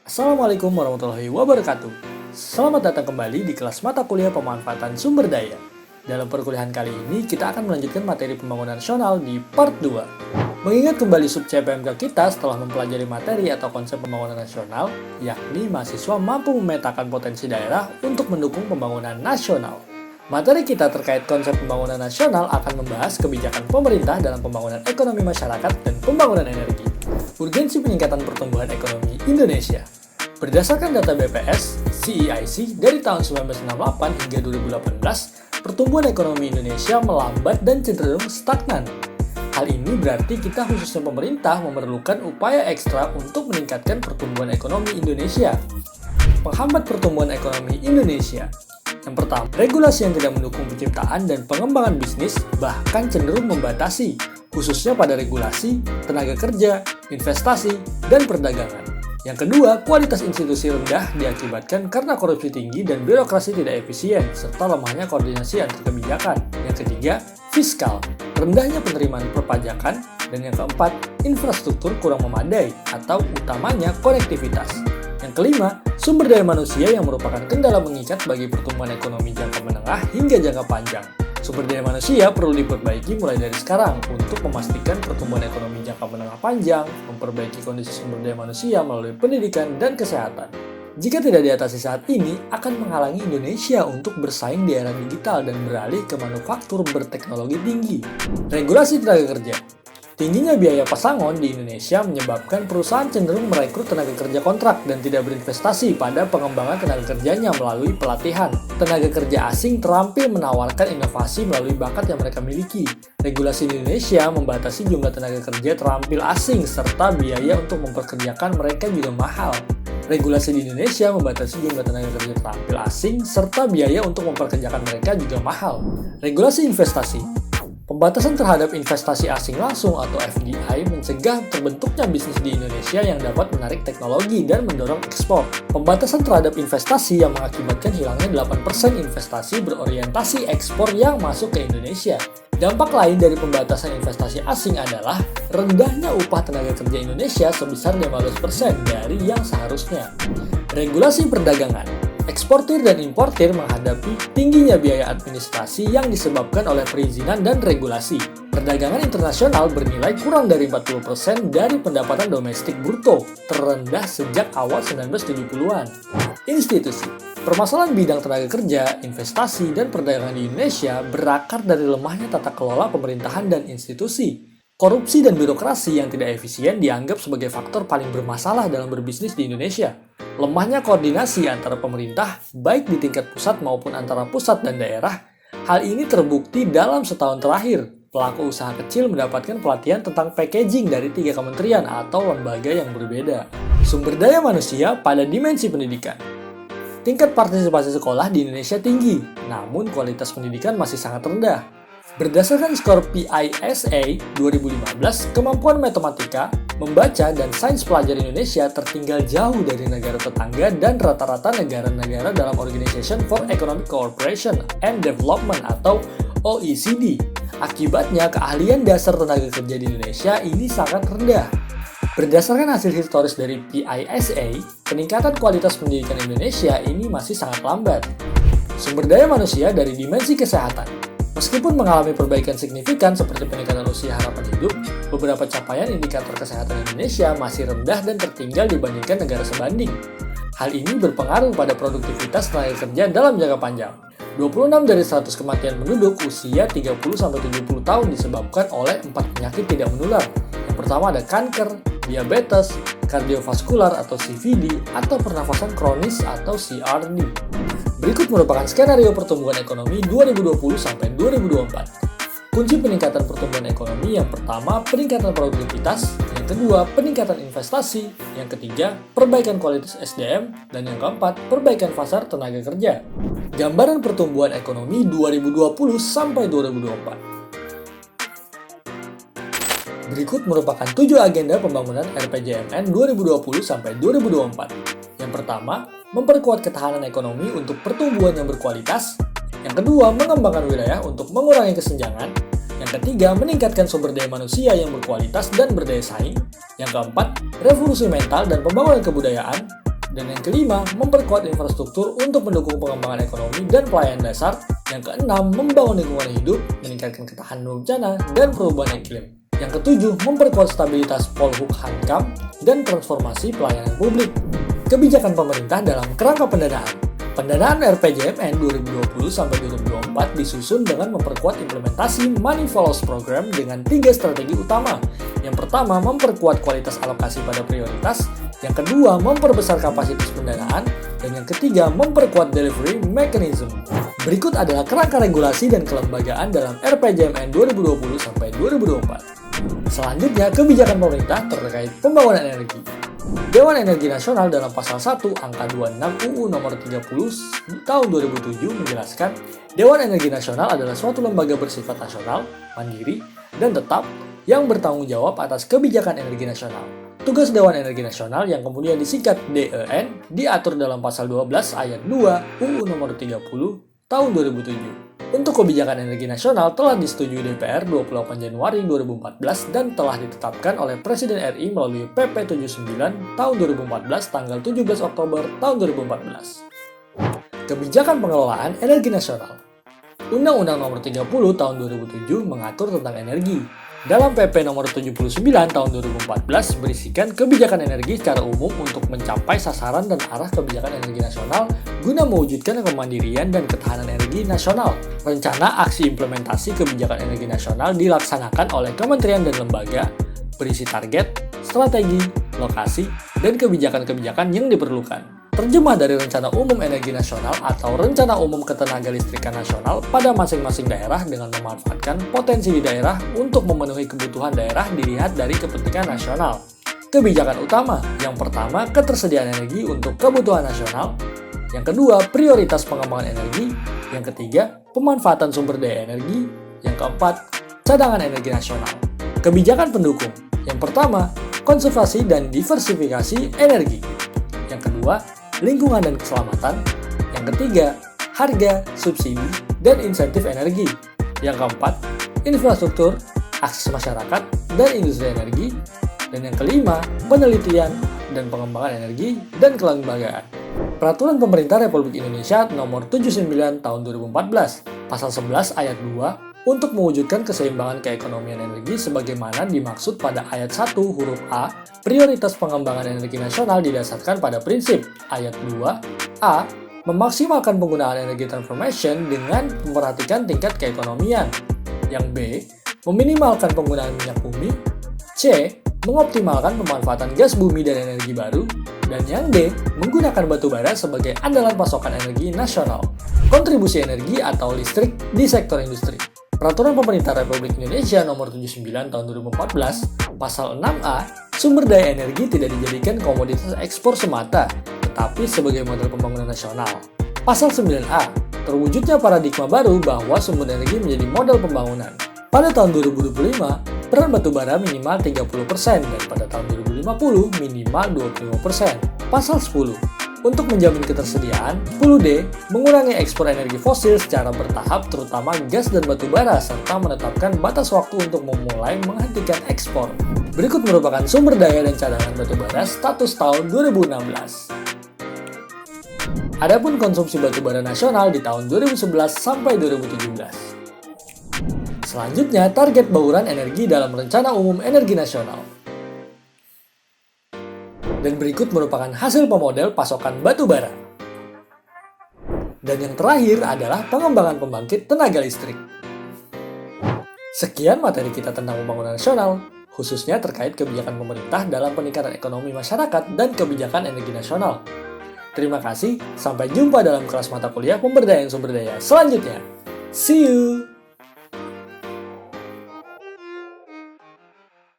Assalamualaikum warahmatullahi wabarakatuh. Selamat datang kembali di kelas mata kuliah pemanfaatan sumber daya. Dalam perkuliahan kali ini, kita akan melanjutkan materi pembangunan nasional di part 2. Mengingat kembali sub CPMK kita setelah mempelajari materi atau konsep pembangunan nasional, yakni mahasiswa mampu memetakan potensi daerah untuk mendukung pembangunan nasional. Materi kita terkait konsep pembangunan nasional akan membahas kebijakan pemerintah dalam pembangunan ekonomi masyarakat dan pembangunan energi. Urgensi peningkatan pertumbuhan ekonomi Indonesia. Berdasarkan data BPS, CEIC dari tahun 1968 hingga 2018, pertumbuhan ekonomi Indonesia melambat dan cenderung stagnan. Hal ini berarti kita khususnya pemerintah memerlukan upaya ekstra untuk meningkatkan pertumbuhan ekonomi Indonesia. Penghambat pertumbuhan ekonomi Indonesia. Yang pertama, regulasi yang tidak mendukung penciptaan dan pengembangan bisnis bahkan cenderung membatasi, khususnya pada regulasi, tenaga kerja, investasi, dan perdagangan. Yang kedua, kualitas institusi rendah diakibatkan karena korupsi tinggi dan birokrasi tidak efisien, serta lemahnya koordinasi antar kebijakan. Yang ketiga, fiskal, rendahnya penerimaan perpajakan. Dan yang keempat, infrastruktur kurang memadai atau utamanya konektivitas. Yang kelima, sumber daya manusia yang merupakan kendala mengikat bagi pertumbuhan ekonomi jangka menengah hingga jangka panjang. Sumber daya manusia perlu diperbaiki mulai dari sekarang untuk memastikan pertumbuhan ekonomi jangka menengah panjang, memperbaiki kondisi sumber daya manusia melalui pendidikan dan kesehatan. Jika tidak diatasi saat ini, akan menghalangi Indonesia untuk bersaing di era digital dan beralih ke manufaktur berteknologi tinggi. Regulasi tenaga kerja. Tingginya biaya pesangon di Indonesia menyebabkan perusahaan cenderung merekrut tenaga kerja kontrak dan tidak berinvestasi pada pengembangan tenaga kerjanya melalui pelatihan. Tenaga kerja asing terampil menawarkan inovasi melalui bakat yang mereka miliki. Regulasi di Indonesia membatasi jumlah tenaga kerja terampil asing serta biaya untuk memperkerjakan mereka juga mahal. Regulasi di Indonesia membatasi jumlah tenaga kerja terampil asing serta biaya untuk memperkerjakan mereka juga mahal. Regulasi investasi. Pembatasan terhadap investasi asing langsung atau FDI mencegah terbentuknya bisnis di Indonesia yang dapat menarik teknologi dan mendorong ekspor. Pembatasan terhadap investasi yang mengakibatkan hilangnya 8% investasi berorientasi ekspor yang masuk ke Indonesia. Dampak lain dari pembatasan investasi asing adalah rendahnya upah tenaga kerja Indonesia sebesar 15% dari yang seharusnya. Regulasi perdagangan. Eksportir dan importir menghadapi tingginya biaya administrasi yang disebabkan oleh perizinan dan regulasi. Perdagangan internasional bernilai kurang dari 40% dari pendapatan domestik bruto, terendah sejak awal 1970-an. Institusi. Permasalahan bidang tenaga kerja, investasi, dan perdagangan di Indonesia berakar dari lemahnya tata kelola pemerintahan dan institusi. Korupsi dan birokrasi yang tidak efisien dianggap sebagai faktor paling bermasalah dalam berbisnis di Indonesia. Lemahnya koordinasi antara pemerintah, baik di tingkat pusat maupun antara pusat dan daerah. Hal ini terbukti dalam setahun terakhir. Pelaku usaha kecil mendapatkan pelatihan tentang packaging dari 3 kementerian atau lembaga yang berbeda. Sumber daya manusia pada dimensi pendidikan. Tingkat partisipasi sekolah di Indonesia tinggi, namun kualitas pendidikan masih sangat rendah. Berdasarkan skor PISA 2015, kemampuan matematika, membaca, dan sains pelajar Indonesia tertinggal jauh dari negara tetangga dan rata-rata negara-negara dalam Organization for Economic Cooperation and Development atau OECD. Akibatnya, keahlian dasar tenaga kerja di Indonesia ini sangat rendah. Berdasarkan hasil historis dari PISA, peningkatan kualitas pendidikan Indonesia ini masih sangat lambat. Sumber daya manusia dari dimensi kesehatan. Meskipun mengalami perbaikan signifikan seperti peningkatan usia harapan hidup, beberapa capaian indikator kesehatan Indonesia masih rendah dan tertinggal dibandingkan negara sebanding. Hal ini berpengaruh pada produktivitas tenaga kerja dalam jangka panjang. 26 dari 100 kematian penduduk usia 30-70 tahun disebabkan oleh 4 penyakit tidak menular. Yang pertama ada kanker, diabetes, kardiovaskular atau CVD, atau pernafasan kronis atau CRD. Berikut merupakan skenario pertumbuhan ekonomi 2020-2024. Kunci peningkatan pertumbuhan ekonomi yang pertama, peningkatan produktivitas, yang kedua, peningkatan investasi, yang ketiga, perbaikan kualitas SDM, dan yang keempat, perbaikan pasar tenaga kerja. Gambaran pertumbuhan ekonomi 2020-2024. Berikut merupakan 7 agenda pembangunan RPJMN 2020-2024. Yang pertama, memperkuat ketahanan ekonomi untuk pertumbuhan yang berkualitas. Yang kedua, mengembangkan wilayah untuk mengurangi kesenjangan. Yang ketiga, meningkatkan sumber daya manusia yang berkualitas dan berdaya saing. Yang keempat, revolusi mental dan pembangunan kebudayaan. Dan yang kelima, memperkuat infrastruktur untuk mendukung pengembangan ekonomi dan pelayanan dasar. Yang keenam, membangun lingkungan hidup, meningkatkan ketahanan bencana dan perubahan iklim. Yang ketujuh, memperkuat stabilitas Polhukam dan transformasi pelayanan publik. Kebijakan pemerintah dalam kerangka pendanaan. Pendanaan RPJMN 2020-2024 disusun dengan memperkuat implementasi Money Follows Program dengan 3 strategi utama. Yang pertama, memperkuat kualitas alokasi pada prioritas. Yang kedua, memperbesar kapasitas pendanaan. Dan yang ketiga, memperkuat delivery mechanism. Berikut adalah kerangka regulasi dan kelembagaan dalam RPJMN 2020-2024. Selanjutnya, kebijakan pemerintah terkait pembangunan energi. Dewan Energi Nasional dalam Pasal 1 Angka 26 UU Nomor 30 Tahun 2007 menjelaskan, Dewan Energi Nasional adalah suatu lembaga bersifat nasional, mandiri, dan tetap yang bertanggung jawab atas kebijakan energi nasional. Tugas Dewan Energi Nasional yang kemudian disingkat DEN diatur dalam Pasal 12 Ayat 2 UU Nomor 30 Tahun 2007. Untuk kebijakan energi nasional telah disetujui DPR 28 Januari 2014 dan telah ditetapkan oleh Presiden RI melalui PP 79 tahun 2014 tanggal 17 Oktober tahun 2014. Kebijakan pengelolaan energi nasional. Undang-Undang Nomor 30 tahun 2007 mengatur tentang energi. Dalam PP Nomor 79 tahun 2014 berisikan kebijakan energi secara umum untuk mencapai sasaran dan arah kebijakan energi nasional guna mewujudkan kemandirian dan ketahanan energi nasional. Rencana aksi implementasi kebijakan energi nasional dilaksanakan oleh kementerian dan lembaga, berisi target, strategi, lokasi, dan kebijakan-kebijakan yang diperlukan. Terjemah dari Rencana Umum Energi Nasional atau Rencana Umum Ketenagalistrikan Nasional pada masing-masing daerah dengan memanfaatkan potensi di daerah untuk memenuhi kebutuhan daerah dilihat dari kepentingan nasional. Kebijakan utama, yang pertama, ketersediaan energi untuk kebutuhan nasional. Yang kedua, prioritas pengembangan energi. Yang ketiga, pemanfaatan sumber daya energi. Yang keempat, cadangan energi nasional. Kebijakan pendukung. Yang pertama, konservasi dan diversifikasi energi. Yang kedua, lingkungan dan keselamatan. Yang ketiga, harga, subsidi, dan insentif energi. Yang keempat, infrastruktur, akses masyarakat, dan industri energi. Dan yang kelima, penelitian dan pengembangan energi dan kelembagaan. Peraturan Pemerintah Republik Indonesia Nomor 79 Tahun 2014, Pasal 11 Ayat 2, untuk mewujudkan keseimbangan keekonomian energi sebagaimana dimaksud pada ayat 1 huruf A, prioritas pengembangan energi nasional didasarkan pada prinsip ayat 2 A, memaksimalkan penggunaan energi transformation dengan memperhatikan tingkat keekonomian. Yang B, meminimalkan penggunaan minyak bumi. C, mengoptimalkan pemanfaatan gas bumi dan energi baru. Dan yang D, menggunakan batu bara sebagai andalan pasokan energi nasional. Kontribusi energi atau listrik di sektor industri. Peraturan Pemerintah Republik Indonesia Nomor 79 Tahun 2014, Pasal 6A, sumber daya energi tidak dijadikan komoditas ekspor semata, tetapi sebagai model pembangunan nasional. Pasal 9A, terwujudnya paradigma baru bahwa sumber energi menjadi model pembangunan. Pada tahun 2025, peran batubara minimal 30% dan pada tahun 2050 minimal 25%. Pasal 10, untuk menjamin ketersediaan, 10D mengurangi ekspor energi fosil secara bertahap terutama gas dan batu bara serta menetapkan batas waktu untuk memulai menghentikan ekspor. Berikut merupakan sumber daya dan cadangan batu bara status tahun 2016. Adapun konsumsi batu bara nasional di tahun 2011 sampai 2017. Selanjutnya, target bauran energi dalam Rencana Umum Energi Nasional. Dan berikut merupakan hasil pemodel pasokan batu bara. Dan yang terakhir adalah pengembangan pembangkit tenaga listrik. Sekian materi kita tentang pembangunan nasional, khususnya terkait kebijakan pemerintah dalam peningkatan ekonomi masyarakat dan kebijakan energi nasional. Terima kasih, sampai jumpa dalam kelas mata kuliah pemberdayaan sumber daya selanjutnya. See you!